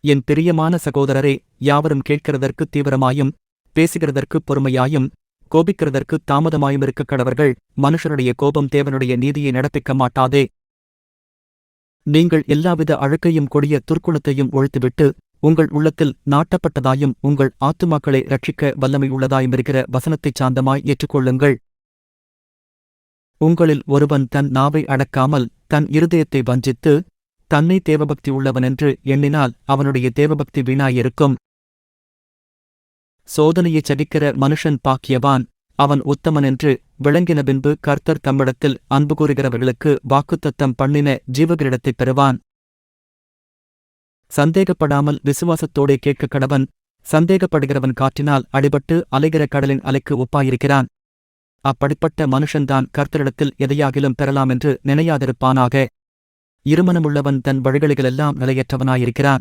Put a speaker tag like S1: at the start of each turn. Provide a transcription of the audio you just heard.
S1: என் பிரியமான சகோதரரே, யாவரும் கேட்கிறதற்கு தீவிரமாயும் பேசுகிறதற்கு பொறுமையாயும் கோபிக்கிறதற்கு தாமதமாயுமிருக்கக் கடவர்கள். மனுஷருடைய கோபம் தேவனுடைய நீதியை நடப்பிக்க மாட்டாதே. நீங்கள் எல்லாவித அழுக்கையும் கொடிய துர்க்குணத்தையும் ஒழித்துவிட்டு உங்கள் உள்ளத்தில் நாட்டப்பட்டதாயும் உங்கள் ஆத்துமாக்களை ரட்சிக்க வல்லமை உள்ளதாயுமிருக்கிற வசனத்தைச் சாந்தமாய் ஏற்றுக்கொள்ளுங்கள். உங்களில் ஒருவன் தன் நாவை அடக்காமல் தன் இருதயத்தை வஞ்சித்து தன்னை தேவபக்தி உள்ளவனென்று எண்ணினால் அவனுடைய தேவபக்தி வீணாயிருக்கும். சோதனையைச் சகிக்கிற மனுஷன் பாக்கியவான், அவன் உத்தமனென்று விளங்கின பின்பு கர்த்தர் தம்மிடத்தில் அன்பு கூறுகிறவர்களுக்கு வாக்குத்தத்தம் பண்ணின ஜீவகிரீடத்தைப் பெறுவான். சந்தேகப்படாமல் விசுவாசத்தோடே கேட்கக் கடவன். சந்தேகப்படுகிறவன் காற்றினால் அடிபட்டு அலைகிற கடலின் அலைக்கு ஒப்பாயிருக்கிறான். அப்படிப்பட்ட மனுஷன்தான் கர்த்தரிடத்தில் எதையாகிலும் பெறலாமென்று நினையாதிருப்பானாக. இருமனமுள்ளவன் தன் வழிகளிலெல்லாம் நிலையற்றவனாயிருக்கிறான்.